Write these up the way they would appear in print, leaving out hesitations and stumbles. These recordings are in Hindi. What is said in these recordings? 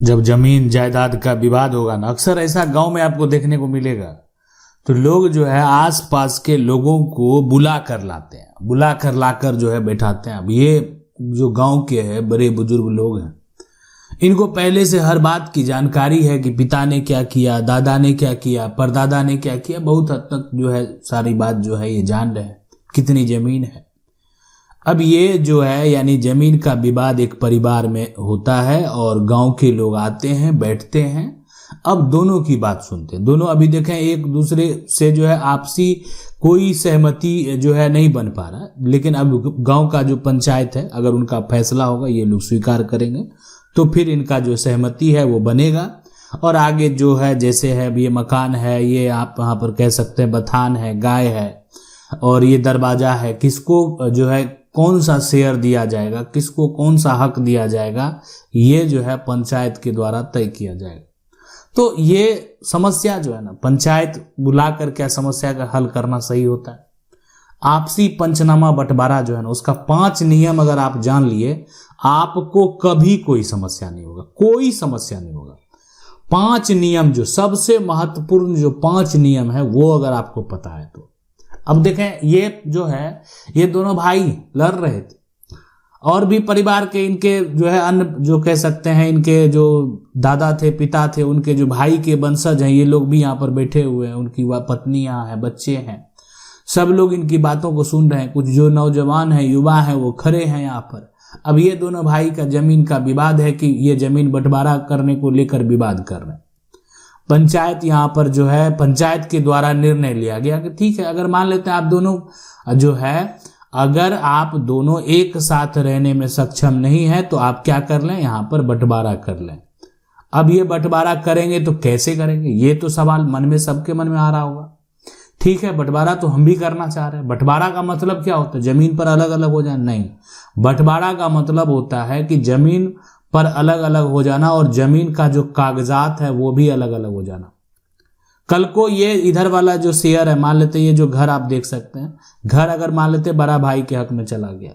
जब जमीन जायदाद का विवाद होगा ना, अक्सर ऐसा गांव में आपको देखने को मिलेगा, तो लोग जो है आसपास के लोगों को बुला कर लाते हैं, बुला कर लाकर जो है बैठाते हैं। अब ये जो गांव के है बड़े बुजुर्ग लोग हैं, इनको पहले से हर बात की जानकारी है कि पिता ने क्या किया, दादा ने क्या किया, परदादा ने क्या किया, बहुत हद तक जो है सारी बात जो है ये जान रहे हैं, कितनी जमीन है। अब ये जो है यानी जमीन का विवाद एक परिवार में होता है और गांव के लोग आते हैं, बैठते हैं, अब दोनों की बात सुनते हैं। दोनों अभी देखें एक दूसरे से जो है आपसी कोई सहमति जो है नहीं बन पा रहा, लेकिन अब गांव का जो पंचायत है अगर उनका फैसला होगा, ये लोग स्वीकार करेंगे तो फिर इनका जो सहमति है वो बनेगा। और आगे जो है जैसे है ये मकान है, ये आप वहाँ पर कह सकते हैं बथान है, गाय है और ये दरवाजा है, किसको जो है कौन सा शेयर दिया जाएगा, किसको कौन सा हक दिया जाएगा, ये जो है पंचायत के द्वारा तय किया जाएगा। तो ये समस्या जो है ना, पंचायत बुलाकर क्या समस्या का हल करना सही होता है। आपसी पंचनामा बंटवारा जो है ना, उसका 5 नियम अगर आप जान लिए, आपको कभी कोई समस्या नहीं होगा, कोई समस्या नहीं होगा। 5 नियम जो सबसे महत्वपूर्ण जो 5 नियम है वो अगर आपको पता है तो। अब देखें ये जो है ये दोनों भाई लड़ रहे थे और भी परिवार के इनके जो है अन्य जो कह सकते हैं इनके जो दादा थे, पिता थे, उनके जो भाई के वंशज हैं, ये लोग भी यहाँ पर बैठे हुए हैं, उनकी वह पत्नी यहाँ है, बच्चे हैं, सब लोग इनकी बातों को सुन रहे हैं। कुछ जो नौजवान हैं, युवा हैं, वो खड़े हैं यहाँ पर। अब ये दोनों भाई का जमीन का विवाद है कि ये जमीन बंटवारा करने को लेकर विवाद कर रहे हैं। पंचायत यहाँ पर जो है पंचायत के द्वारा निर्णय लिया गया कि ठीक है, अगर मान लेते हैं आप दोनों जो है, अगर आप दोनों एक साथ रहने में सक्षम नहीं है तो आप क्या कर लें, यहाँ पर बंटवारा कर लें। अब ये बंटवारा करेंगे तो कैसे करेंगे, ये तो सवाल मन में सबके मन में आ रहा होगा। ठीक है, बंटवारा तो हम भी करना चाह रहे हैं। बंटवारा का मतलब क्या होता है, जमीन पर अलग अलग हो जाना? नहीं, बंटवारा का मतलब होता है कि जमीन पर अलग अलग हो जाना और जमीन का जो कागजात है वो भी अलग अलग हो जाना। कल को ये इधर वाला जो शेयर है, मान लेते ये जो घर आप देख सकते हैं, घर अगर मान लेते बड़ा भाई के हक में चला गया,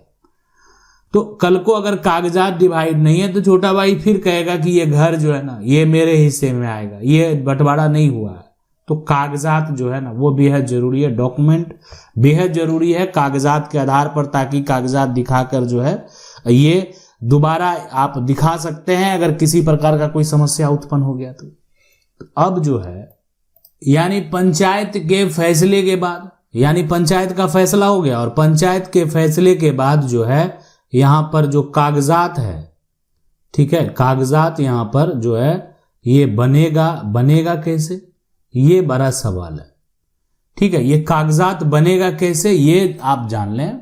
तो कल को अगर कागजात डिवाइड नहीं है तो छोटा भाई फिर कहेगा कि ये घर जो है ना ये मेरे हिस्से में आएगा, ये बंटवारा नहीं हुआ है। तो कागजात जो है ना वो बेहद जरूरी है, डॉक्यूमेंट बेहद जरूरी है कागजात के आधार पर, ताकि कागजात दिखाकर जो है ये दोबारा आप दिखा सकते हैं अगर किसी प्रकार का कोई समस्या उत्पन्न हो गया तो। अब जो है यानी पंचायत के फैसले के बाद, यानी पंचायत का फैसला हो गया और पंचायत के फैसले के बाद जो है यहाँ पर जो कागजात है, ठीक है, कागजात यहाँ पर जो है ये बनेगा कैसे, ये बड़ा सवाल है। ठीक है, ये कागजात बनेगा कैसे ये आप जान लें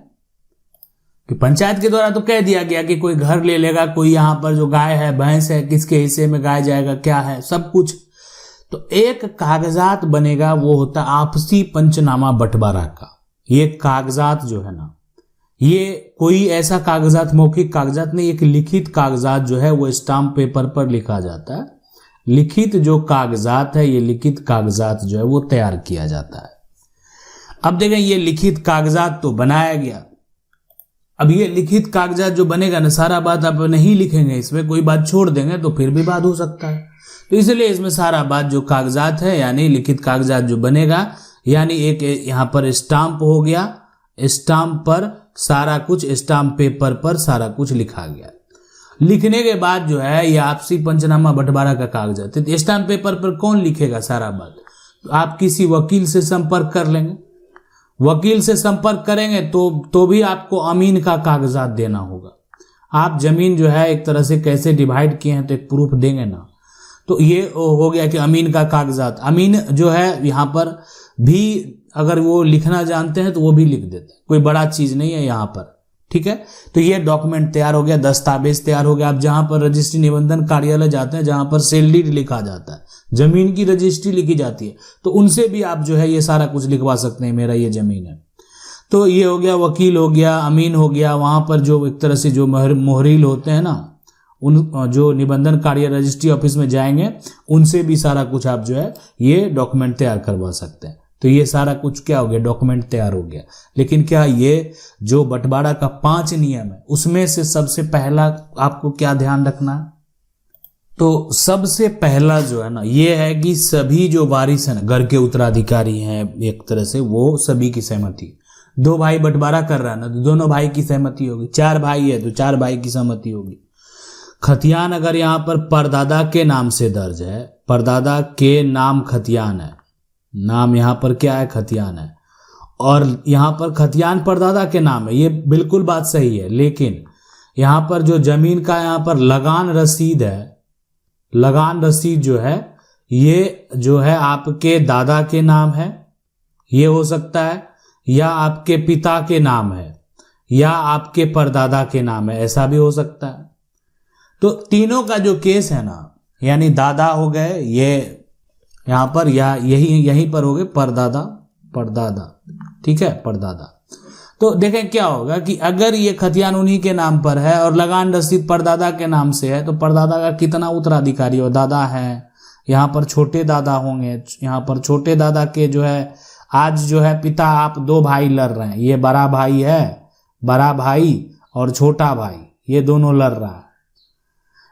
कि पंचायत के द्वारा तो कह दिया गया कि कोई घर ले लेगा, कोई यहाँ पर जो गाय है, भैंस है, किसके हिस्से में गाय जाएगा, क्या है, सब कुछ। तो एक कागजात बनेगा, वो होता आपसी पंचनामा बंटवारा का। ये कागजात जो है ना, ये कोई ऐसा कागजात मौखिक कागजात नहीं, एक लिखित कागजात जो है वो स्टाम्प पेपर पर लिखा जाता है। लिखित जो कागजात है, ये लिखित कागजात जो है वो तैयार किया जाता है। अब देखें ये लिखित कागजात तो बनाया गया, अब ये लिखित कागजात जो बनेगा ना, सारा बात आप नहीं लिखेंगे, इसमें कोई बात छोड़ देंगे तो फिर विवाद हो सकता है। तो इसलिए इसमें सारा बात जो कागजात है यानी लिखित कागजात जो बनेगा, यानी एक यहाँ पर स्टाम्प हो गया, स्टाम्प पर सारा कुछ, स्टाम्प पेपर पर सारा कुछ लिखा गया। लिखने के बाद जो है ये आपसी पंचनामा बंटवारा का कागजात है। स्टाम्प पेपर पर कौन लिखेगा सारा बात, तो आप किसी वकील से संपर्क कर लेंगे। वकील से संपर्क करेंगे तो भी आपको अमीन का कागजात देना होगा। आप जमीन जो है एक तरह से कैसे डिवाइड किए हैं तो एक प्रूफ देंगे ना, तो ये हो गया कि अमीन का कागजात। अमीन जो है यहाँ पर भी अगर वो लिखना जानते हैं तो वो भी लिख देते हैं, कोई बड़ा चीज नहीं है यहाँ पर। ठीक है, तो ये डॉक्यूमेंट तैयार हो गया, दस्तावेज तैयार हो गया। आप जहां पर रजिस्ट्री निबंधन कार्यालय जाते हैं, जहां पर सेल डीड लिखा जाता है, जमीन की रजिस्ट्री लिखी जाती है, तो उनसे भी आप जो है ये सारा कुछ लिखवा सकते हैं, मेरा ये जमीन है। तो ये हो गया, वकील हो गया, अमीन हो गया, वहां पर जो एक तरह से जो मोहरील होते हैं ना, उन जो निबंधन कार्य रजिस्ट्री ऑफिस में जाएंगे, उनसे भी सारा कुछ आप जो है ये डॉक्यूमेंट तैयार करवा सकते हैं। तो ये सारा कुछ क्या हो गया, डॉक्यूमेंट तैयार हो गया। लेकिन क्या ये जो बंटवारा का 5 नियम है उसमें से सबसे पहला आपको क्या ध्यान रखना है, तो सबसे पहला जो है ना ये है कि सभी जो वारिस है ना, घर के उत्तराधिकारी हैं एक तरह से, वो सभी की सहमति। 2 भाई बंटवारा कर रहा है ना, तो दोनों भाई की सहमति होगी। 4 भाई है तो 4 भाई की सहमति होगी। खतियान अगर यहाँ पर परदादा के नाम से दर्ज है, परदादा के नाम खतियान है, नाम यहाँ पर क्या है, खतियान है, और यहाँ पर खतियान परदादा के नाम है, ये बिल्कुल बात सही है। लेकिन यहाँ पर जो जमीन का यहाँ पर लगान रसीद है, लगान रसीद जो है ये जो है आपके दादा के नाम है, ये हो सकता है, या आपके पिता के नाम है, या आपके परदादा के नाम है, ऐसा भी हो सकता है। तो तीनों का जो केस है ना, यानी दादा हो गए ये यहां पर, या यहीं पर हो गए परदादा, परदादा, ठीक है, परदादा। तो देखें क्या होगा कि अगर ये खतियान उन्हीं के नाम पर है और लगान रसीद परदादा के नाम से है, तो परदादा का कितना उत्तराधिकारी हो, दादा है, यहाँ पर छोटे दादा होंगे, यहाँ पर छोटे दादा के जो है आज जो है पिता, आप 2 भाई लड़ रहे हैं, ये बड़ा भाई है, बड़ा भाई और छोटा भाई, ये दोनों लड़ रहा है।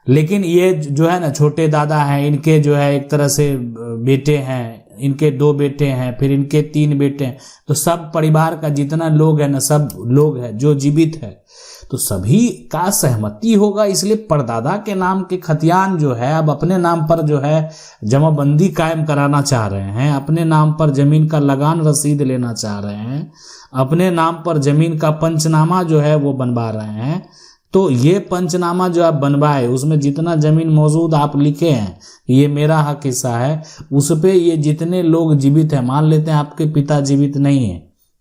लेकिन ये जो है ना छोटे दादा हैं, इनके जो है एक तरह से बेटे हैं, इनके 2 बेटे हैं, फिर इनके 3 बेटे हैं, तो सब परिवार का जितना लोग है ना, सब लोग है जो जीवित है, तो सभी का सहमति होगा। इसलिए परदादा के नाम के खतियान जो है अब अपने नाम पर जो है जमाबंदी कायम कराना चाह रहे हैं, अपने नाम पर जमीन का लगान रसीद लेना चाह रहे हैं, अपने नाम पर जमीन का पंचनामा जो है वो बनवा रहे हैं। तो ये पंचनामा जो आप बनवाए, उसमें जितना जमीन मौजूद आप लिखे हैं ये मेरा हक हिस्सा है, उस पे ये जितने लोग जीवित हैं, मान लेते हैं आपके पिता जीवित नहीं है,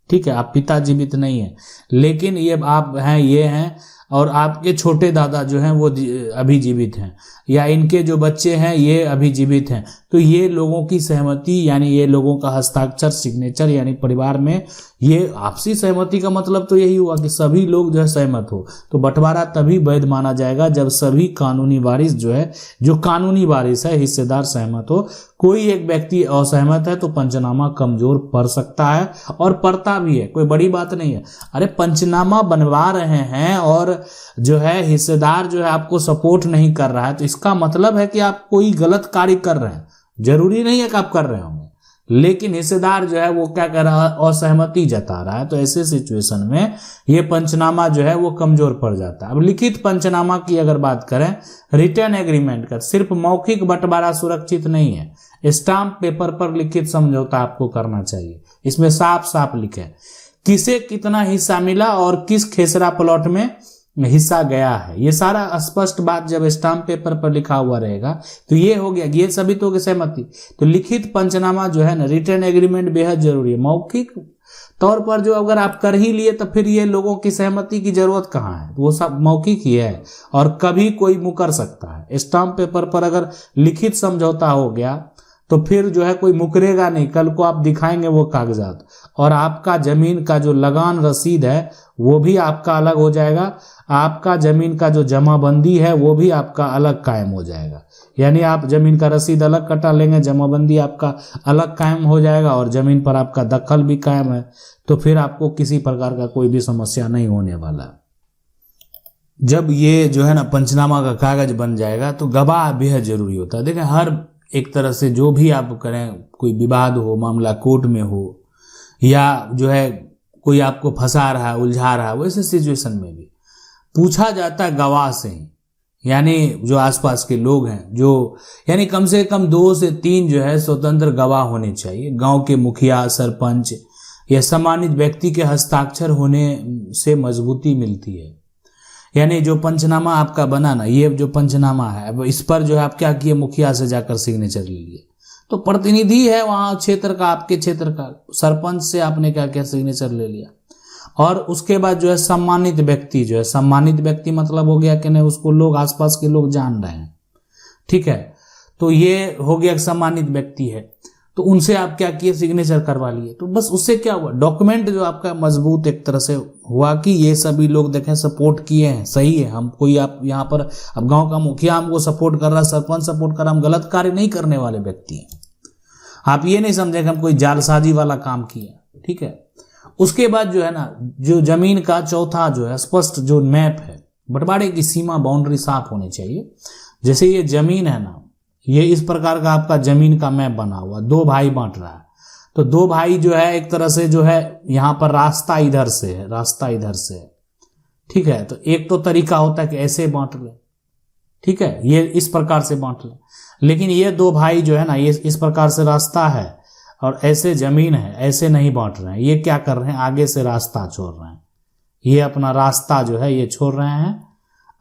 ठीक है, आप पिता जीवित नहीं है, लेकिन ये आप हैं, ये हैं, और आपके छोटे दादा जो हैं वो अभी जीवित हैं, या इनके जो बच्चे हैं ये अभी जीवित हैं, तो ये लोगों की सहमति, यानी ये लोगों का हस्ताक्षर, सिग्नेचर, यानी परिवार में ये आपसी सहमति का मतलब तो यही हुआ कि सभी लोग जो है सहमत हो। तो बंटवारा तभी वैध माना जाएगा जब सभी कानूनी वारिस जो है, जो कानूनी वारिस है, हिस्सेदार सहमत हो। कोई एक व्यक्ति असहमत है तो पंचनामा कमजोर पड़ सकता है, और पड़ता भी है, कोई बड़ी बात नहीं है। अरे पंचनामा बनवा रहे हैं और जो है हिस्सेदार जो है आपको सपोर्ट नहीं कर रहा है, तो इसका मतलब है कि आप कोई गलत कार्य कर रहे हैं। जरूरी नहीं है कि आप कर रहे होंगे, लेकिन हिस्सेदार जो है वो क्या कर रहा है, असहमति जता रहा है, तो ऐसे सिचुएशन में ये पंचनामा जो है वो कमजोर पड़ जाता है। अब लिखित पंचनामा की अगर बात करें, रिटर्न एग्रीमेंट का सिर्फ मौखिक बंटवारा सुरक्षित नहीं है, स्टाम्प पेपर पर लिखित समझौता आपको करना चाहिए। इसमें साफ साफ लिखे किसे कितना हिस्सा मिला और किस खेसरा प्लॉट में हिस्सा गया है, ये सारा स्पष्ट बात जब स्टाम्प पेपर पर लिखा हुआ रहेगा तो ये हो गया, ये सभी तो की सहमति। तो लिखित पंचनामा जो है ना, रिटर्न एग्रीमेंट बेहद जरूरी है। मौखिक तौर पर जो अगर आप कर ही लिए तो फिर ये लोगों की सहमति की जरूरत कहाँ है, वो सब मौखिक ही है और कभी कोई मुकर सकता है। स्टाम्प पेपर पर अगर लिखित समझौता हो गया तो फिर जो है कोई मुकरेगा नहीं, कल को आप दिखाएंगे वो कागजात, और आपका जमीन का जो लगान रसीद है वो भी आपका अलग हो जाएगा, आपका जमीन का जो जमाबंदी है वो भी आपका अलग कायम हो जाएगा। यानी आप जमीन का रसीद अलग कटा लेंगे, जमाबंदी आपका अलग कायम हो जाएगा, और जमीन पर आपका दखल भी कायम है, तो फिर आपको किसी प्रकार का कोई भी समस्या नहीं होने वाला। जब ये जो है ना पंचनामा का कागज बन जाएगा तो गवाह बेहद जरूरी होता है। देखें, हर एक तरह से जो भी आप करें, कोई विवाद हो, मामला कोर्ट में हो, या जो है कोई आपको फंसा रहा है, उलझा रहा है, वैसे सिचुएशन में भी पूछा जाता है गवाह से ही, यानी जो आसपास के लोग हैं, जो यानी कम से कम 2 से 3 जो है स्वतंत्र गवाह होने चाहिए। गांव के मुखिया, सरपंच या सम्मानित व्यक्ति के हस्ताक्षर होने से मजबूती मिलती है। यानी जो पंचनामा आपका बना ना, ये जो पंचनामा है, अब इस पर जो है आप क्या किए, मुखिया से जाकर सिग्नेचर ले लिए, तो प्रतिनिधि है वहां क्षेत्र का, आपके क्षेत्र का, सरपंच से आपने क्या किया, सिग्नेचर ले लिया। और उसके बाद जो है सम्मानित व्यक्ति जो है, सम्मानित व्यक्ति मतलब हो गया कि नहीं, उसको लोग, आसपास के लोग जान रहे हैं, ठीक है, तो ये हो गया सम्मानित व्यक्ति है, तो उनसे आप क्या किए, सिग्नेचर करवा लिए। तो बस उससे क्या हुआ, डॉक्यूमेंट जो आपका मजबूत एक तरह से हुआ कि ये सभी लोग देखें सपोर्ट किए हैं, सही है, हम कोई आप यहाँ पर अब गांव का मुखिया हमको सपोर्ट कर रहा है, सरपंच सपोर्ट कर रहा, हम गलत कार्य नहीं करने वाले व्यक्ति हैं। आप ये नहीं समझे कि हम कोई जालसाजी वाला काम किए, ठीक है। उसके बाद जो है ना, जो जमीन का चौथा जो है स्पष्ट जो मैप है, बंटवारे की सीमा, बाउंड्री साफ होनी चाहिए। जैसे ये जमीन है ना, ये इस प्रकार का आपका जमीन का मैप बना हुआ, दो भाई बांट रहा है। तो दो भाई जो है एक तरह से जो है यहाँ पर रास्ता इधर से है, रास्ता इधर से है, ठीक है। तो एक तो तरीका होता है कि ऐसे बांट ले, ठीक है, ये इस प्रकार से बांट ले। लेकिन ये दो भाई जो है ना, ये इस प्रकार से रास्ता है और ऐसे जमीन है, ऐसे नहीं बांट रहे हैं। ये क्या कर रहे हैं, आगे से रास्ता छोड़ रहे हैं, ये अपना रास्ता जो है ये छोड़ रहे हैं।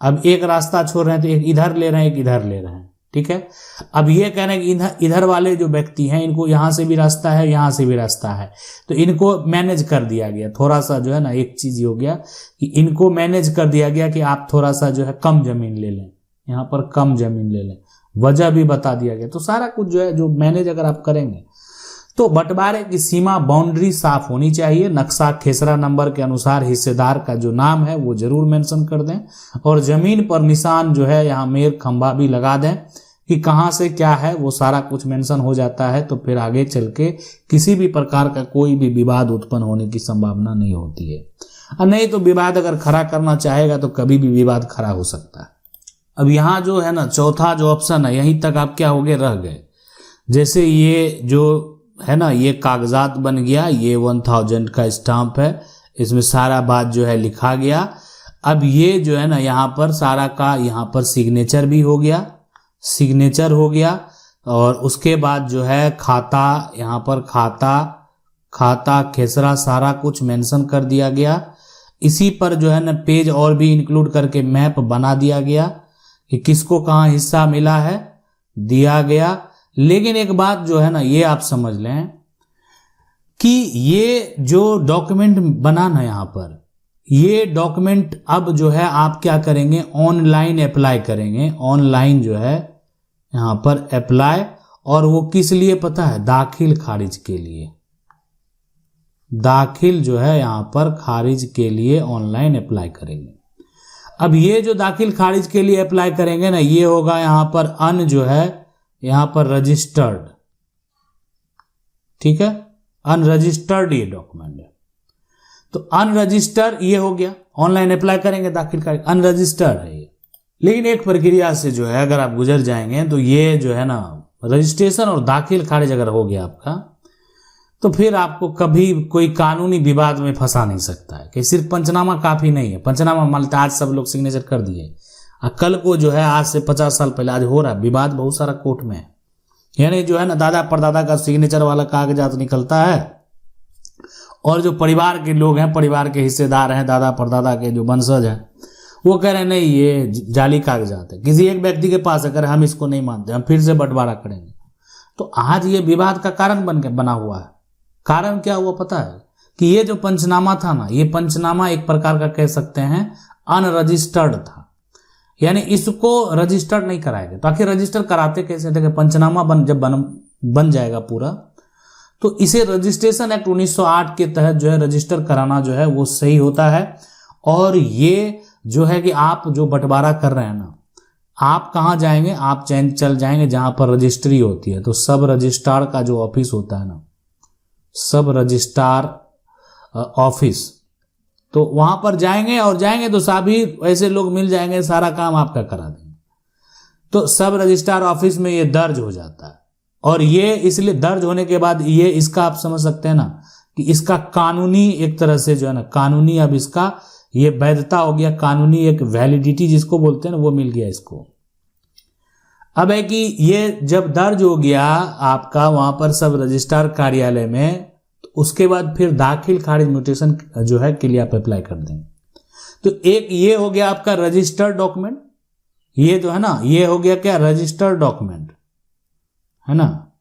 अब एक रास्ता छोड़ रहे हैं तो एक इधर ले रहे हैं, एक इधर ले रहे हैं, ठीक है। अब ये कह रहे हैं कि इधर वाले जो व्यक्ति हैं इनको यहाँ से भी रास्ता है, यहाँ से भी रास्ता है, तो इनको मैनेज कर दिया गया। थोड़ा सा जो है ना, एक चीज हो गया कि इनको मैनेज कर दिया गया कि आप थोड़ा सा जो है कम जमीन ले लें, यहाँ पर कम जमीन ले लें, वजह भी बता दिया गया। तो सारा कुछ जो है जो मैनेज अगर आप करेंगे तो बंटवारे की सीमा बाउंड्री साफ होनी चाहिए। नक्शा खेसरा नंबर के अनुसार हिस्सेदार का जो नाम है वो जरूर मेंशन कर दें और जमीन पर निशान जो है यहाँ मेर खंभा भी लगा दें कि कहाँ से क्या है, वो सारा कुछ मेंशन हो जाता है। तो फिर आगे चल के किसी भी प्रकार का कोई भी विवाद उत्पन्न होने की संभावना नहीं होती है। और नहीं तो विवाद अगर खड़ा करना चाहेगा तो कभी भी विवाद खड़ा हो सकता है। अब यहाँ जो है ना चौथा जो ऑप्शन है, यहीं तक आप क्या हो गए, रह गए। जैसे ये जो है ना, ये कागजात बन गया, ये 1000 का स्टाम्प है, इसमें सारा बात जो है लिखा गया। अब ये जो है ना यहाँ पर सारा का यहाँ पर सिग्नेचर भी हो गया, सिग्नेचर हो गया। और उसके बाद जो है खाता, यहाँ पर खाता खेसरा सारा कुछ मेंशन कर दिया गया। इसी पर जो है ना पेज और भी इंक्लूड करके मैप बना दिया गया कि किसको कहाँ हिस्सा मिला है, दिया गया। लेकिन एक बात जो है ना ये आप समझ लें कि ये जो डॉक्यूमेंट बना ना यहाँ पर, ये डॉक्यूमेंट अब जो है आप क्या करेंगे, ऑनलाइन अप्लाई करेंगे। ऑनलाइन जो है यहाँ पर अप्लाई, और वो किस लिए पता है, दाखिल खारिज के लिए। दाखिल जो है यहाँ पर खारिज के लिए ऑनलाइन अप्लाई करेंगे। अब ये जो दाखिल खारिज के लिए अप्लाई करेंगे ना, ये होगा यहाँ पर अन जो है यहाँ पर रजिस्टर्ड, ठीक है, अनरजिस्टर्ड ये डॉक्यूमेंट है। तो अनरजिस्टर्ड ये हो गया, ऑनलाइन अप्लाई करेंगे दाखिल खारिज, अनरजिस्टर्ड है ये। लेकिन एक प्रक्रिया से जो है अगर आप गुजर जाएंगे तो ये जो है ना रजिस्ट्रेशन और दाखिल खारिज अगर हो गया आपका, तो फिर आपको कभी कोई कानूनी विवाद में फंसा नहीं सकता है कि सिर्फ पंचनामा काफी नहीं है। पंचनामा मान लेते आज सब लोग सिग्नेचर कर दिए, कल को जो है आज से 50 साल पहले आज हो रहा है विवाद बहुत सारा कोर्ट में, यानी जो है ना दादा परदादा का सिग्नेचर वाला कागजात निकलता है और जो परिवार के लोग हैं, परिवार के हिस्सेदार हैं, दादा परदादा के जो वंशज हैं, वो कह रहे हैं नहीं ये जाली कागजात है। किसी एक व्यक्ति के पास अगर हम इसको नहीं मानते, हम फिर से बंटवारा करेंगे, तो आज ये विवाद का कारण बना हुआ है। कारण क्या हुआ पता है कि ये जो पंचनामा था ना, ये पंचनामा एक प्रकार का कह सकते हैं अनरजिस्टर्ड था, यानी इसको रजिस्टर्ड नहीं कराया गया। तो आखिर रजिस्टर कराते कैसे थे, पंचनामा जब बन जाएगा पूरा, तो इसे रजिस्ट्रेशन एक्ट 1908 के तहत जो है रजिस्टर कराना जो है वो सही होता है। और ये जो है कि आप जो बंटवारा कर रहे हैं ना, आप कहाँ जाएंगे, आप चल जाएंगे जहां पर रजिस्ट्री होती है। तो सब रजिस्ट्रार का जो ऑफिस होता है ना, सब रजिस्ट्रार ऑफिस, तो वहां पर जाएंगे और जाएंगे तो सभी ऐसे लोग मिल जाएंगे, सारा काम आपका करा देंगे। तो सब रजिस्ट्रार ऑफिस में ये दर्ज हो जाता है। और ये इसलिए दर्ज होने के बाद ये इसका आप समझ सकते हैं ना कि इसका कानूनी एक तरह से जो है ना कानूनी, अब इसका ये वैधता हो गया, कानूनी एक वैलिडिटी जिसको बोलते हैं ना वो मिल गया इसको। अब है कि ये जब दर्ज हो गया आपका वहां पर सब रजिस्ट्रार कार्यालय में, तो उसके बाद फिर दाखिल खारिज म्यूटेशन जो है के लिए आप अप्लाई कर देंगे। तो एक ये हो गया आपका रजिस्टर्ड डॉक्यूमेंट, ये जो है ना ये हो गया क्या, रजिस्टर्ड डॉक्यूमेंट है ना।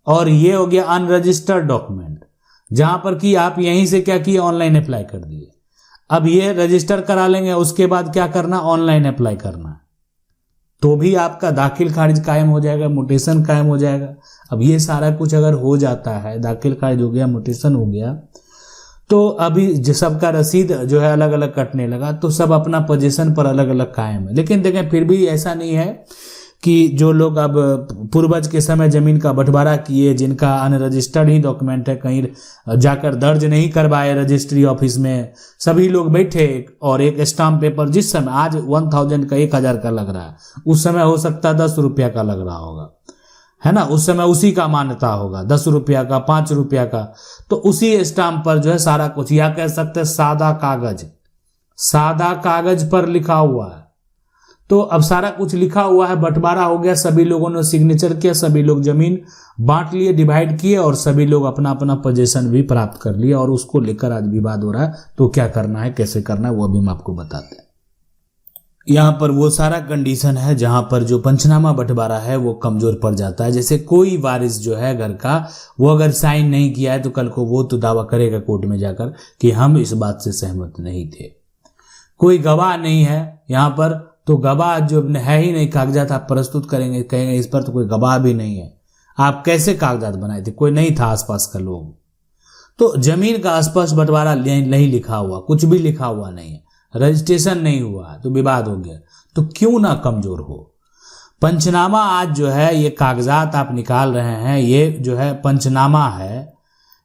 और ये हो गया अनरजिस्टर्ड डॉक्यूमेंट, जहां पर कि आप यहीं से क्या किए, ऑनलाइन अप्लाई कर दिए। अब ये रजिस्टर करा लेंगे, उसके बाद क्या करना, ऑनलाइन अप्लाई करना, तो भी आपका दाखिल खारिज कायम हो जाएगा, म्यूटेशन कायम हो जाएगा। अब ये सारा कुछ अगर हो जाता है, दाखिल खारिज हो गया, म्यूटेशन हो गया, तो अभी सबका रसीद जो है अलग अलग कटने लगा, तो सब अपना पोजीशन पर अलग अलग कायम है। लेकिन देखें फिर भी ऐसा नहीं है कि जो लोग अब पूर्वज के समय जमीन का बंटवारा किए, जिनका अनरजिस्टर्ड ही डॉक्यूमेंट है, कहीं जाकर दर्ज नहीं करवाए रजिस्ट्री ऑफिस में, सभी लोग बैठे और एक स्टाम्प पेपर, जिस समय आज 1000 का 1000 का लग रहा है, उस समय हो सकता है 10 रुपया का लग रहा होगा, है ना, उस समय उसी का मान्यता होगा, 10 रुपया का, 5 रुपया का। तो उसी स्टाम्प पर जो है सारा कुछ, या कह सकते हैं सादा कागज पर लिखा हुआ है। तो अब सारा कुछ लिखा हुआ है, बंटवारा हो गया, सभी लोगों ने सिग्नेचर किया, सभी लोग जमीन बांट लिए, डिवाइड किए, और सभी लोग अपना अपना पोजीशन भी प्राप्त कर लिया, और उसको लेकर आज विवाद हो रहा है। तो क्या करना है, कैसे करना है, वो भी हम आपको बताते हैं। यहाँ पर वो सारा कंडीशन है जहां पर जो पंचनामा बंटवारा है वो कमजोर पड़ जाता है। जैसे कोई वारिस जो है घर का, वो अगर साइन नहीं किया है तो कल को वो तो दावा करेगा कोर्ट में जाकर कि हम इस बात से सहमत नहीं थे। कोई गवाह नहीं है यहाँ पर, तो गवाह जो है ही नहीं, कागजात आप प्रस्तुत करेंगे, कहेंगे इस पर तो कोई गवाह भी नहीं है, आप कैसे कागजात बनाए थे, कोई नहीं था आसपास का लोग। तो जमीन का स्पष्ट बंटवारा नहीं लिखा हुआ, कुछ भी लिखा हुआ नहीं है, रजिस्ट्रेशन नहीं हुआ, तो विवाद हो गया। तो क्यों ना कमजोर हो पंचनामा। आज जो है ये कागजात आप निकाल रहे हैं, ये जो है पंचनामा है,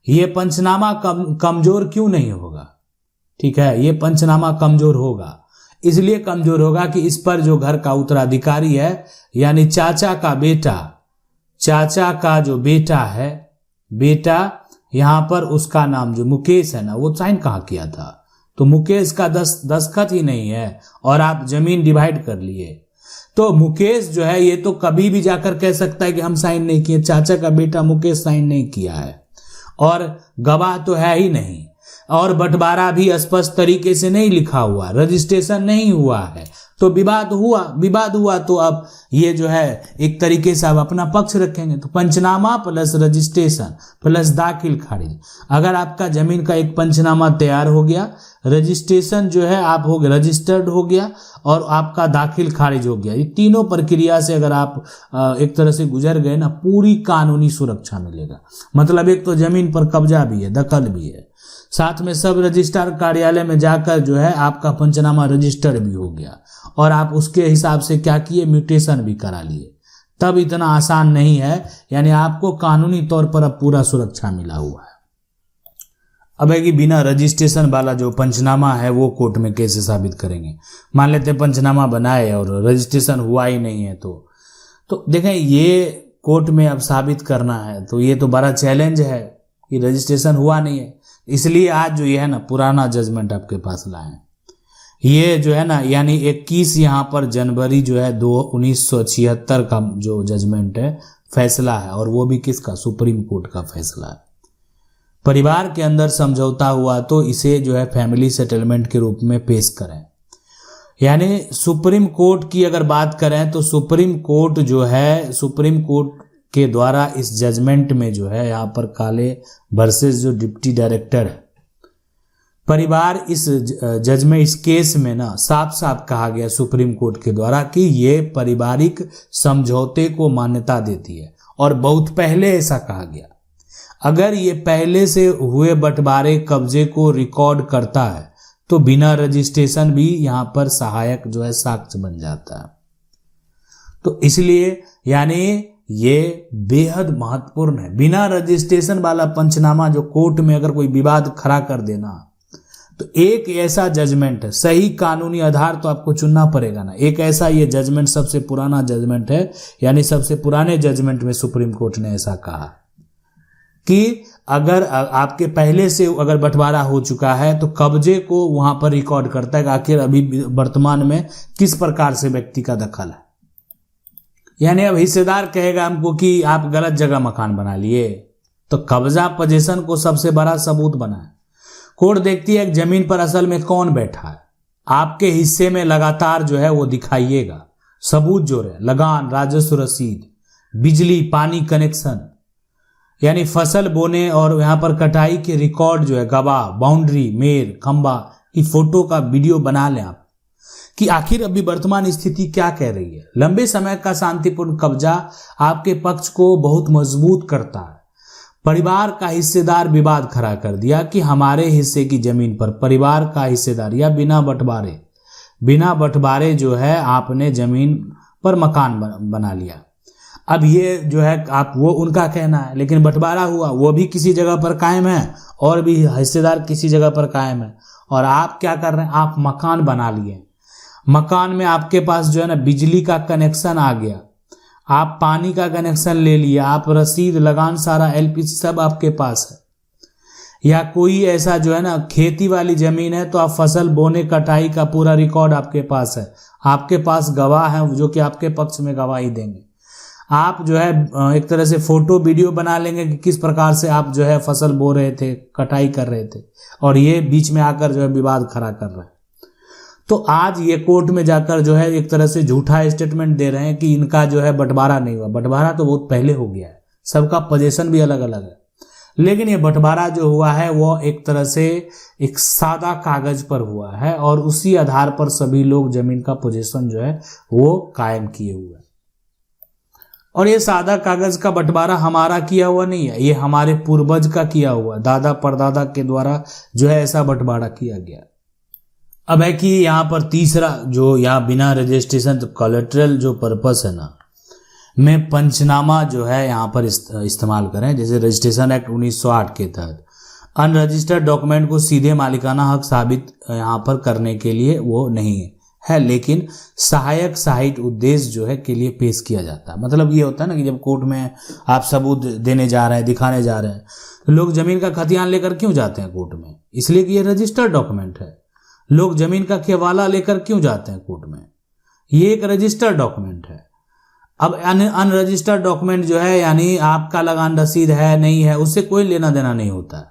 ये पंचनामा कमजोर क्यों नहीं होगा। ठीक है, ये पंचनामा कमजोर होगा, इसलिए कमजोर होगा कि इस पर जो घर का उत्तराधिकारी है, यानी चाचा का जो बेटा है, बेटा यहां पर उसका नाम जो मुकेश है ना, वो साइन कहाँ किया था, तो मुकेश का दस्तखत ही नहीं है, और आप जमीन डिवाइड कर लिए। तो मुकेश जो है ये तो कभी भी जाकर कह सकता है कि हम साइन नहीं किए, चाचा का बेटा मुकेश साइन नहीं किया है, और गवाह तो है ही नहीं, और बंटवारा भी स्पष्ट तरीके से नहीं लिखा हुआ, रजिस्ट्रेशन नहीं हुआ है, तो विवाद हुआ। तो अब ये जो है एक तरीके से आप अपना पक्ष रखेंगे, तो पंचनामा प्लस रजिस्ट्रेशन प्लस दाखिल खारिज। अगर आपका जमीन का एक पंचनामा तैयार हो गया, रजिस्ट्रेशन जो है आप हो गया, रजिस्टर्ड हो गया, और आपका दाखिल खारिज हो गया, ये तीनों प्रक्रिया से अगर आप एक तरह से गुजर गए ना, पूरी कानूनी सुरक्षा मिलेगा। मतलब एक तो जमीन पर कब्जा भी है, दखल भी है, साथ में सब रजिस्ट्रार कार्यालय में जाकर जो है आपका पंचनामा रजिस्टर्ड भी हो गया, और आप उसके हिसाब से क्या किए, म्यूटेशन भी करा लिए। तब इतना आसान नहीं है, यानी आपको कानूनी तौर पर अब पूरा सुरक्षा मिला हुआ है। अब है कि बिना रजिस्ट्रेशन वाला जो पंचनामा है वो कोर्ट में कैसे साबित करेंगे। मान लेते हैं पंचनामा बनाए और रजिस्ट्रेशन हुआ ही नहीं है, तो देखें ये कोर्ट में अब साबित करना है, तो ये तो बड़ा चैलेंज है कि रजिस्ट्रेशन हुआ नहीं है। इसलिए आज जो ये है ना पुराना जजमेंट आपके पास लाए हैं, ये जो है ना, यानी 21 यहाँ पर जनवरी जो है 1976 का जो जजमेंट है, फैसला है, और वो भी किसका, सुप्रीम कोर्ट का फैसला है। परिवार के अंदर समझौता हुआ तो इसे जो है फैमिली सेटलमेंट के रूप में पेश करें। यानी सुप्रीम कोर्ट की अगर बात करें तो सुप्रीम कोर्ट जो है, सुप्रीम कोर्ट के द्वारा इस जजमेंट में जो है यहाँ पर काले वर्सेस जो डिप्टी डायरेक्टर है, परिवार इस जजमेंट, इस केस में ना साफ साफ कहा गया सुप्रीम कोर्ट के द्वारा कि ये पारिवारिक समझौते को मान्यता देती है, और बहुत पहले ऐसा कहा गया। अगर ये पहले से हुए बंटवारे कब्जे को रिकॉर्ड करता है तो बिना रजिस्ट्रेशन भी यहाँ पर सहायक जो है साक्ष्य बन जाता है। तो इसलिए यानी ये बेहद महत्वपूर्ण है। बिना रजिस्ट्रेशन वाला पंचनामा जो कोर्ट में अगर कोई विवाद खड़ा कर देना, तो एक ऐसा जजमेंट है, सही कानूनी आधार तो आपको चुनना पड़ेगा ना। एक ऐसा ये जजमेंट सबसे पुराना जजमेंट है, यानी सबसे पुराने जजमेंट में सुप्रीम कोर्ट ने ऐसा कहा कि अगर आपके पहले से अगर बंटवारा हो चुका है तो कब्जे को वहां पर रिकॉर्ड करता है कि आखिर अभी वर्तमान में किस प्रकार से व्यक्ति का दखल है। यानी अब हिस्सेदार कहेगा हमको कि आप गलत जगह मकान बना लिए, तो कब्जा पोजीशन को सबसे बड़ा सबूत बना है। कोर्ट देखती है कि जमीन पर असल में कौन बैठा है, आपके हिस्से में लगातार जो है वो दिखाइएगा, सबूत जो है, लगान, राजस्व रसीद, बिजली पानी कनेक्शन, यानी फसल बोने और यहाँ पर कटाई के रिकॉर्ड जो है, गवाह, बाउंड्री, मेर, खंबा की फोटो का वीडियो बना लें आप कि आखिर अभी वर्तमान स्थिति क्या कह रही है। लंबे समय का शांतिपूर्ण कब्जा आपके पक्ष को बहुत मजबूत करता है। परिवार का हिस्सेदार विवाद खड़ा कर दिया कि हमारे हिस्से की जमीन पर परिवार का हिस्सेदार या बिना बंटवारे जो है आपने जमीन पर मकान बना लिया। अब ये जो है आप वो उनका कहना है, लेकिन बंटवारा हुआ वो भी किसी जगह पर कायम है और भी हिस्सेदार किसी जगह पर कायम है। और आप क्या कर रहे हैं, आप मकान बना लिए, मकान में आपके पास जो है ना बिजली का कनेक्शन आ गया, आप पानी का कनेक्शन ले लिया, आप रसीद लगान सारा एलपीजी सब आपके पास है। या कोई ऐसा जो है ना खेती वाली जमीन है तो आप फसल बोने कटाई का पूरा रिकॉर्ड आपके पास है, आपके पास गवाह हैं जो कि आपके पक्ष में गवाही देंगे। आप जो है एक तरह से फोटो वीडियो बना लेंगे कि किस प्रकार से आप जो है फसल बो रहे थे, कटाई कर रहे थे, और ये बीच में आकर जो है विवाद खड़ा कर रहा है। तो आज ये कोर्ट में जाकर जो है एक तरह से झूठा स्टेटमेंट दे रहे हैं कि इनका जो है बंटवारा नहीं हुआ। बंटवारा तो बहुत पहले हो गया है, सबका पोजीशन भी अलग अलग है, लेकिन ये बंटवारा जो हुआ है वो एक तरह से एक सादा कागज पर हुआ है और उसी आधार पर सभी लोग जमीन का पोजीशन जो है वो कायम किए हुए हैं। और ये सादा कागज का बंटवारा हमारा किया हुआ नहीं है, ये हमारे पूर्वज का किया हुआ, दादा परदादा के द्वारा जो है ऐसा बंटवारा किया गया। अब है कि यहाँ पर तीसरा जो यहाँ बिना रजिस्ट्रेशन तो कोलैटरल जो पर्पस है ना में पंचनामा जो है यहाँ पर इस्तेमाल करें। जैसे रजिस्ट्रेशन एक्ट 1908 के तहत अनरजिस्टर्ड डॉक्यूमेंट को सीधे मालिकाना हक साबित यहाँ पर करने के लिए वो नहीं है, लेकिन सहायक सहायक उद्देश्य जो है के लिए पेश किया जाता है। मतलब ये होता है ना कि जब कोर्ट में आप सबूत देने जा रहे हैं, दिखाने जा रहे हैं, तो लोग जमीन का खतियान लेकर क्यों जाते हैं कोर्ट में? इसलिए कि ये रजिस्टर्ड डॉक्यूमेंट है। लोग जमीन का केवाला लेकर क्यों जाते हैं कोर्ट में? ये एक रजिस्टर्ड डॉक्यूमेंट है। अब अनरजिस्टर्ड डॉक्यूमेंट जो है यानी आपका लगान रसीद है नहीं है उससे कोई लेना देना नहीं होता है,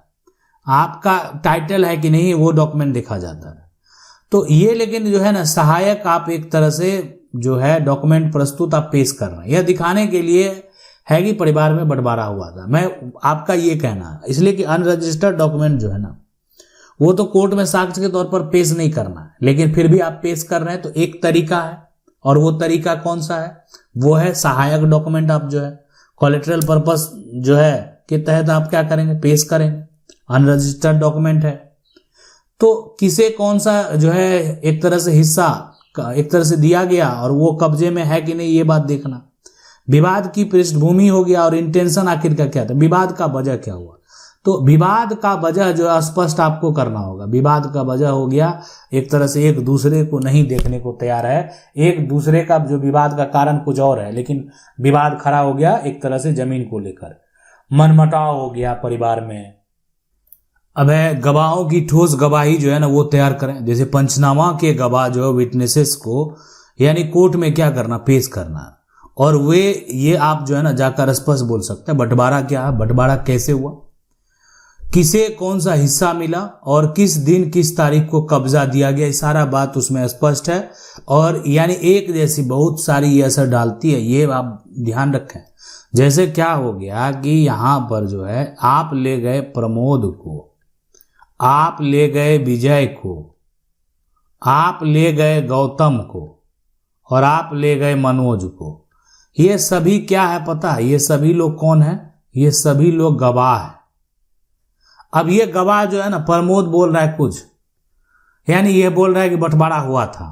आपका टाइटल है कि नहीं वो डॉक्यूमेंट देखा जाता है। तो ये लेकिन जो है ना सहायक आप एक तरह से जो है डॉक्यूमेंट प्रस्तुत आप पेश कर रहे हैं, यह दिखाने के लिए है कि परिवार में बंटवारा हुआ था। मैं आपका ये कहना है, इसलिए कि अनरजिस्टर्ड डॉक्यूमेंट जो है ना वो तो कोर्ट में साक्ष्य के तौर पर पेश नहीं करना है, लेकिन फिर भी आप पेश कर रहे हैं तो एक तरीका है। और वो तरीका कौन सा है? वो है सहायक डॉक्यूमेंट आप जो है कोलैटरल पर्पस जो है के तहत आप क्या करेंगे, पेश करेंगे। अनरजिस्टर्ड डॉक्यूमेंट है तो किसे कौन सा जो है एक तरह से हिस्सा एक तरह से दिया गया और वो कब्जे में है कि नहीं ये बात देखना। विवाद की पृष्ठभूमि हो गया और इंटेंशन आखिर का क्या था, विवाद का वजह क्या हुआ। तो विवाद का वजह जो है स्पष्ट आपको करना होगा। विवाद का वजह हो गया एक तरह से एक दूसरे को नहीं देखने को तैयार है, एक दूसरे का जो विवाद का कारण कुछ और है, लेकिन विवाद खड़ा हो गया एक तरह से जमीन को लेकर, मनमुटाव हो गया परिवार में। अब है गवाहों की ठोस गवाही जो है ना वो तैयार करें। जैसे पंचनामा के गवाह जो है विटनेसेस को यानी कोर्ट में क्या करना, पेश करना, और वे ये आप जो है ना जाकर स्पष्ट बोल सकते हैं बंटवारा क्या है, बंटवारा कैसे हुआ, किसे कौन सा हिस्सा मिला और किस दिन किस तारीख को कब्जा दिया गया, सारा बात उसमें स्पष्ट है। और यानी एक जैसी बहुत सारी ये असर डालती है, ये आप ध्यान रखें। जैसे क्या हो गया कि यहाँ पर जो है आप ले गए प्रमोद को, आप ले गए विजय को, आप ले गए गौतम को और आप ले गए मनोज को। ये सभी क्या है पता है? ये सभी लोग कौन है? ये सभी लोग गवाह है। अब ये गवाह जो है ना प्रमोद बोल रहा है कुछ, यानी ये बोल रहा है कि बंटवारा हुआ था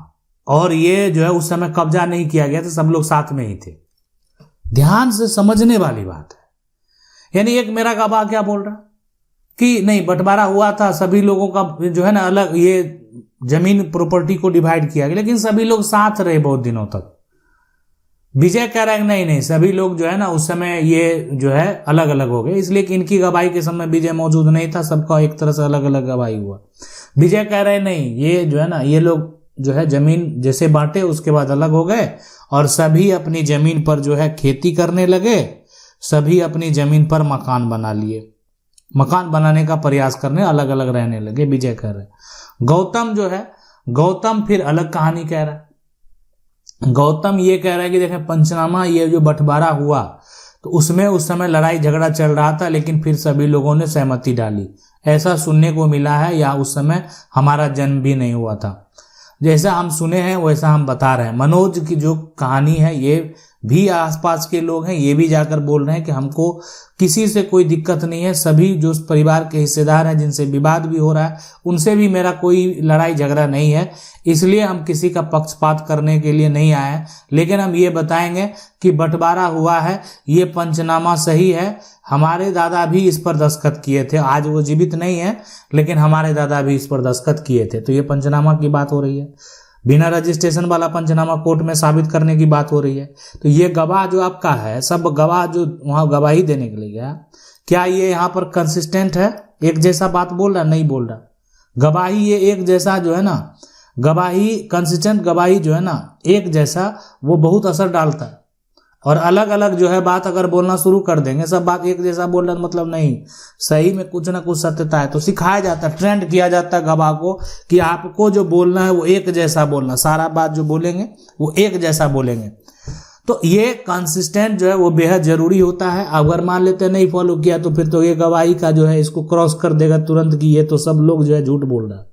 और ये जो है उस समय कब्जा नहीं किया गया था, सब लोग साथ में ही थे। ध्यान से समझने वाली बात है। यानी एक मेरा गवाह क्या बोल रहा कि नहीं बंटवारा हुआ था, सभी लोगों का जो है ना अलग ये जमीन प्रॉपर्टी को डिवाइड किया गया, लेकिन सभी लोग साथ रहे बहुत दिनों तक। विजय कह रहा है नहीं नहीं सभी लोग जो है ना उस समय ये जो है अलग अलग हो गए, इसलिए कि इनकी गवाही के समय विजय मौजूद नहीं था, सबका एक तरह से अलग अलग गवाही हुआ। विजय कह रहे नहीं ये जो है ना ये लोग जो है जमीन जैसे बांटे उसके बाद अलग हो गए और सभी अपनी जमीन पर जो है खेती करने लगे, सभी अपनी जमीन पर मकान बना लिए, मकान बनाने का प्रयास करने, अलग अलग रहने लगे, विजय कह रहे। गौतम जो है, गौतम फिर अलग कहानी कह रहा है। गौतम ये कह रहा है कि देखें पंचनामा ये जो बंटवारा हुआ तो उसमें उस समय लड़ाई झगड़ा चल रहा था, लेकिन फिर सभी लोगों ने सहमति डाली, ऐसा सुनने को मिला है, या उस समय हमारा जन्म भी नहीं हुआ था। जैसा हम सुने हैं वैसा हम बता रहे हैं। मनोज की जो कहानी है ये भी आसपास के लोग हैं ये भी जाकर बोल रहे हैं कि हमको किसी से कोई दिक्कत नहीं है, सभी जो परिवार के हिस्सेदार हैं जिनसे विवाद भी हो रहा है उनसे भी मेरा कोई लड़ाई झगड़ा नहीं है, इसलिए हम किसी का पक्षपात करने के लिए नहीं आए हैं, लेकिन हम ये बताएंगे कि बंटवारा हुआ है, ये पंचनामा सही है, हमारे दादा भी इस पर दस्तखत किए थे, आज वो जीवित नहीं है लेकिन हमारे दादा भी इस पर दस्तखत किए थे। तो ये पंचनामा की बात हो रही है, बिना रजिस्ट्रेशन वाला पंचनामा कोर्ट में साबित करने की बात हो रही है। तो ये गवाह जो आपका है, सब गवाह जो वहां गवाही देने के लिए गया, क्या ये यहाँ पर कंसिस्टेंट है, एक जैसा बात बोल रहा नहीं बोल रहा? गवाही ये एक जैसा जो है ना, गवाही कंसिस्टेंट गवाही जो है ना एक जैसा, वो बहुत असर डालता है। और अलग अलग जो है बात अगर बोलना शुरू कर देंगे, सब बात एक जैसा बोलना मतलब नहीं, सही में कुछ ना कुछ सत्यता है। तो सिखाया जाता है, ट्रेंड किया जाता है गवाह को कि आपको जो बोलना है वो एक जैसा बोलना, सारा बात जो बोलेंगे वो एक जैसा बोलेंगे। तो ये कंसिस्टेंट जो है वो बेहद जरूरी होता है। अगर मान लेते नहीं फॉलो किया तो फिर तो ये गवाही का जो है इसको क्रॉस कर देगा तुरंत कि ये तो सब लोग जो है झूठ बोल रहा है।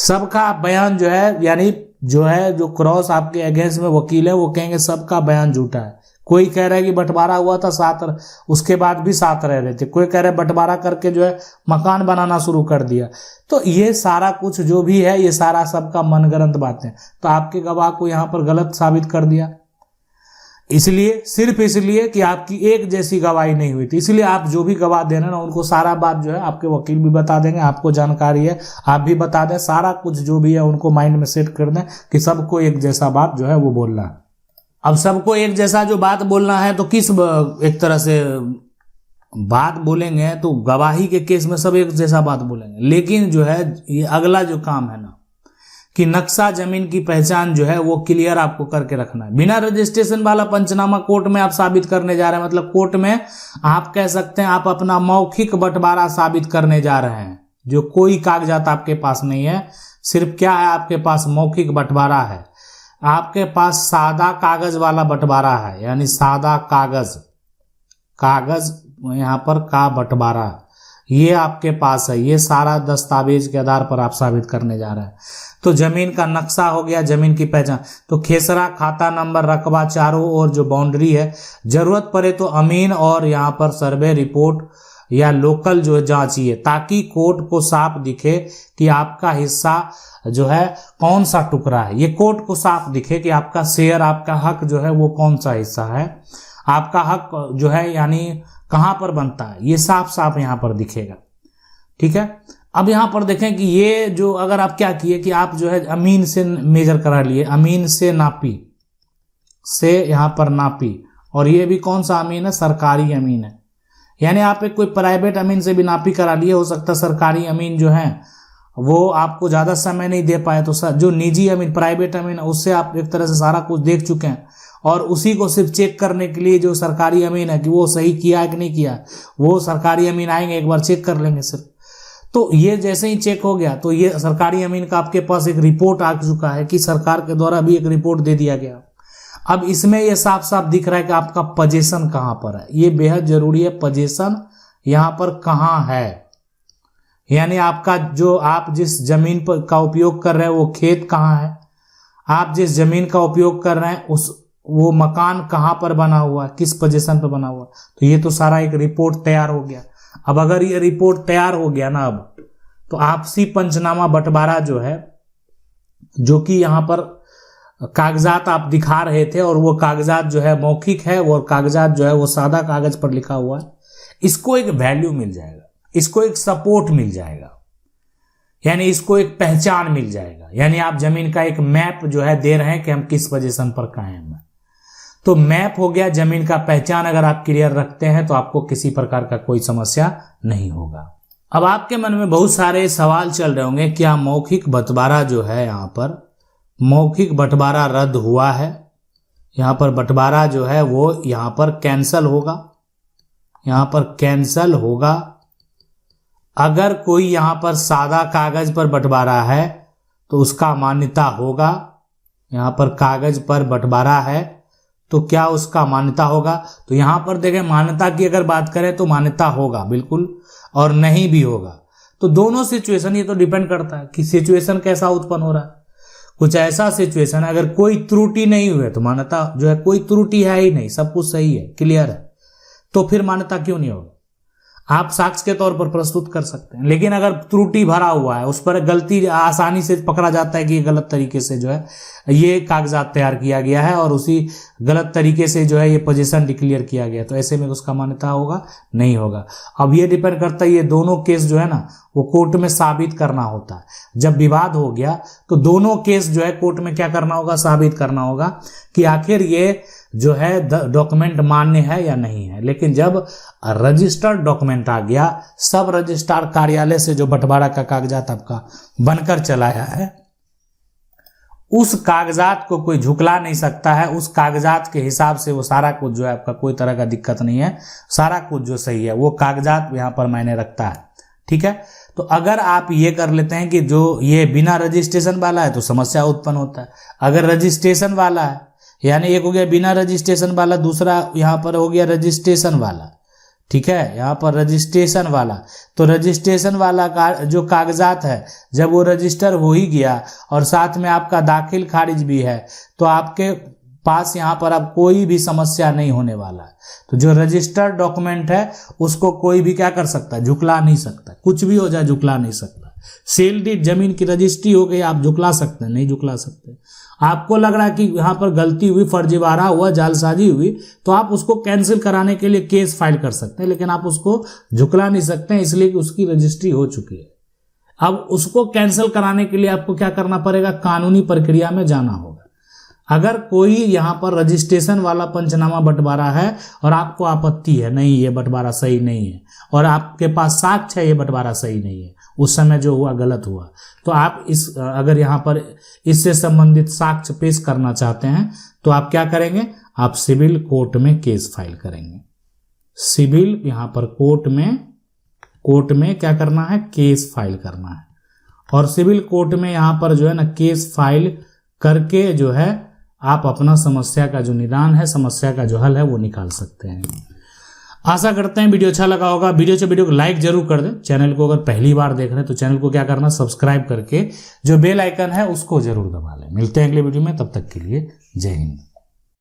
सबका बयान जो है, यानी जो क्रॉस आपके अगेंस्ट में वकील है वो कहेंगे सबका बयान झूठा है। कोई कह रहा है कि बंटवारा हुआ था साथ, उसके बाद भी साथ रह रहे थे, कोई कह रहा है बंटवारा करके जो है मकान बनाना शुरू कर दिया। तो ये सारा कुछ जो भी है ये सारा सबका मनगढ़ंत बातें, तो आपके गवाह को यहाँ पर गलत साबित कर दिया, इसलिए सिर्फ इसलिए कि आपकी एक जैसी गवाही नहीं हुई थी। इसलिए आप जो भी गवाह देना ना उनको सारा बात जो है आपके वकील भी बता देंगे, आपको जानकारी है आप भी बता दें, सारा कुछ जो भी है उनको माइंड में सेट कर दें कि सबको एक जैसा बात जो है वो बोलना है। अब सबको एक जैसा जो बात बोलना है तो किस एक तरह से बात बोलेंगे, तो गवाही के केस में सब एक जैसा बात बोलेंगे, लेकिन जो है ये अगला जो काम है ना कि नक्शा जमीन की पहचान जो है वो क्लियर आपको करके रखना है। बिना रजिस्ट्रेशन वाला पंचनामा कोर्ट में आप साबित करने जा रहे हैं, मतलब कोर्ट में आप कह सकते हैं आप अपना मौखिक बंटवारा साबित करने जा रहे हैं, जो कोई कागजात आपके पास नहीं है, सिर्फ क्या है आपके पास मौखिक बंटवारा है, आपके पास सादा कागज वाला बंटवारा है, यानी सादा कागज यहाँ पर का बंटवारा ये आपके पास है, ये सारा दस्तावेज के आधार पर आप साबित करने जा रहे हैं। तो जमीन का नक्शा हो गया, जमीन की पहचान, तो खेसरा, खाता नंबर, रकबा, चारों ओर जो बाउंड्री है, जरूरत पड़े तो अमीन और यहाँ पर सर्वे रिपोर्ट या लोकल जो है जांचिए, ताकि कोर्ट को साफ दिखे कि आपका हिस्सा जो है कौन सा टुकड़ा है, ये कोर्ट को साफ दिखे कि आपका शेयर, आपका हक जो है वो कौन सा हिस्सा है, आपका हक जो है यानी कहां पर बनता है, ये साफ साफ यहां पर दिखेगा। ठीक है, अब यहां पर देखें कि ये जो अगर आप क्या किए कि आप जो है अमीन से मेजर करा लिए, अमीन से नापी, से यहां पर नापी, और ये भी कौन सा अमीन है, सरकारी अमीन है, यानी आप एक कोई प्राइवेट अमीन से भी नापी करा लिए, हो सकता है सरकारी अमीन जो है वो आपको ज्यादा समय नहीं दे पाए, तो जो निजी अमीन, प्राइवेट अमीन, उससे आप एक तरह से सारा कुछ देख चुके हैं, और उसी को सिर्फ चेक करने के लिए जो सरकारी अमीन है कि वो सही किया है कि नहीं किया, वो सरकारी अमीन आएंगे एक बार चेक कर लेंगे सिर्फ। तो ये जैसे ही चेक हो गया तो ये सरकारी अमीन का आपके पास एक रिपोर्ट आ चुका है कि सरकार के द्वारा भी एक रिपोर्ट दे दिया गया। अब इसमें ये साफ साफ दिख रहा है कि आपका पोजीशन कहां पर है, ये बेहद जरूरी है, पोजीशन यहां पर कहां है, यानी आपका जो आप जिस जमीन पर का उपयोग कर रहे हैं वो खेत कहां है, आप जिस जमीन का उपयोग कर रहे हैं वो मकान कहां पर बना हुआ है, किस पोजीशन पर बना हुआ है। तो ये तो सारा एक रिपोर्ट तैयार हो गया। अब अगर ये रिपोर्ट तैयार हो गया ना, अब तो आपसी पंचनामा बंटवारा जो है, जो कि यहां पर कागजात आप दिखा रहे थे और वो कागजात जो है मौखिक है, वो कागजात जो है वो सादा कागज पर लिखा हुआ है, इसको एक वैल्यू मिल जाएगा, इसको एक सपोर्ट मिल जाएगा, यानी इसको एक पहचान मिल जाएगा, यानी आप जमीन का एक मैप जो है दे रहे हैं कि हम किस पोजीशन पर कायम हैं। तो मैप हो गया, जमीन का पहचान अगर आप क्लियर रखते हैं तो आपको किसी प्रकार का कोई समस्या नहीं होगा। अब आपके मन में बहुत सारे सवाल चल रहे होंगे, क्या मौखिक बंटवारा जो है, यहाँ पर मौखिक बंटवारा रद्द हुआ है, यहाँ पर बंटवारा जो है वो यहाँ पर कैंसल होगा, यहाँ पर कैंसल होगा। अगर कोई यहाँ पर सादा कागज पर बंटवारा है तो उसका मान्यता होगा, यहाँ पर कागज पर बंटवारा है तो क्या उसका मान्यता होगा। तो यहाँ पर देखें, मान्यता की अगर बात करें तो मान्यता होगा बिल्कुल, और नहीं भी होगा। तो दोनों सिचुएशन, ये तो डिपेंड करता है कि सिचुएशन कैसा उत्पन्न हो रहा है। कुछ ऐसा सिचुएशन, अगर कोई त्रुटि नहीं हुई तो मान्यता जो है कोई त्रुटि है ही नहीं, सब कुछ सही है, क्लियर है, तो फिर मान्यता क्यों नहीं होगी? आप साक्ष्य के तौर पर प्रस्तुत कर सकते हैं। लेकिन अगर त्रुटि भरा हुआ है, उस पर गलती आसानी से पकड़ा जाता है कि ये गलत तरीके से जो है ये कागजात तैयार किया गया है और उसी गलत तरीके से जो है ये पोजीशन डिक्लेयर किया गया, तो ऐसे में उसका मान्यता होगा? नहीं होगा। अब ये डिपेंड करता है, ये दोनों केस जो है ना वो कोर्ट में साबित करना होता है। जब विवाद हो गया तो दोनों केस जो है कोर्ट में क्या करना होगा? साबित करना होगा कि आखिर ये जो है डॉक्यूमेंट मान्य है या नहीं है। लेकिन जब रजिस्टर्ड डॉक्यूमेंट आ गया, सब रजिस्ट्रार कार्यालय से जो बंटवारा का कागजात आपका बनकर चलाया है, उस कागजात को कोई झुकला नहीं सकता है। उस कागजात के हिसाब से वो सारा कुछ जो है आपका कोई तरह का दिक्कत नहीं है, सारा कुछ जो सही है वो कागजात यहाँ पर मायने रखता है। ठीक है, तो अगर आप ये कर लेते हैं कि जो ये बिना रजिस्ट्रेशन वाला है तो समस्या उत्पन्न होता है। अगर रजिस्ट्रेशन वाला है, यानी एक हो गया बिना रजिस्ट्रेशन वाला, दूसरा यहाँ पर हो गया रजिस्ट्रेशन वाला। ठीक है, यहाँ पर रजिस्ट्रेशन वाला, तो रजिस्ट्रेशन वाला का जो कागजात है जब वो रजिस्टर हो ही गया और साथ में आपका दाखिल खारिज भी है, तो आपके पास यहाँ पर अब कोई भी समस्या नहीं होने वाला है। तो जो रजिस्टर्ड डॉक्यूमेंट है उसको कोई भी क्या कर सकता है? झुकला नहीं सकता। कुछ भी हो जाए झुकला नहीं सकता। सेल डीड जमीन की रजिस्ट्री हो गई, आप झुकला सकते हैं? नहीं झुकला सकते। आपको लग रहा है कि यहाँ पर गलती हुई, फर्जीवाड़ा हुआ, जालसाजी हुई, तो आप उसको कैंसिल कराने के लिए केस फाइल कर सकते हैं, लेकिन आप उसको झुकला नहीं सकते हैं, इसलिए कि उसकी रजिस्ट्री हो चुकी है। अब उसको कैंसिल कराने के लिए आपको क्या करना पड़ेगा? कानूनी प्रक्रिया में जाना होगा। अगर कोई यहाँ पर रजिस्ट्रेशन वाला पंचनामा बंटवारा है और आपको आपत्ति है, नहीं ये बंटवारा सही नहीं है, और आपके पास साक्ष्य है ये बंटवारा सही नहीं है, उस समय जो हुआ गलत हुआ, तो आप अगर यहाँ पर इससे संबंधित साक्ष्य पेश करना चाहते हैं तो आप क्या करेंगे? आप सिविल कोर्ट में केस फाइल करेंगे। सिविल यहाँ पर कोर्ट में क्या करना है? केस फाइल करना है। और सिविल कोर्ट में यहाँ पर जो है ना केस फाइल करके जो है आप अपना समस्या का जो निदान है, समस्या का जो हल है वो निकाल सकते हैं। आशा करते हैं वीडियो अच्छा लगा होगा। वीडियो को लाइक जरूर कर दें। चैनल को अगर पहली बार देख रहे हैं तो चैनल को क्या करना? सब्सक्राइब करके जो बेल आइकन है उसको जरूर दबा लें। मिलते हैं अगले वीडियो में, तब तक के लिए जय हिंद।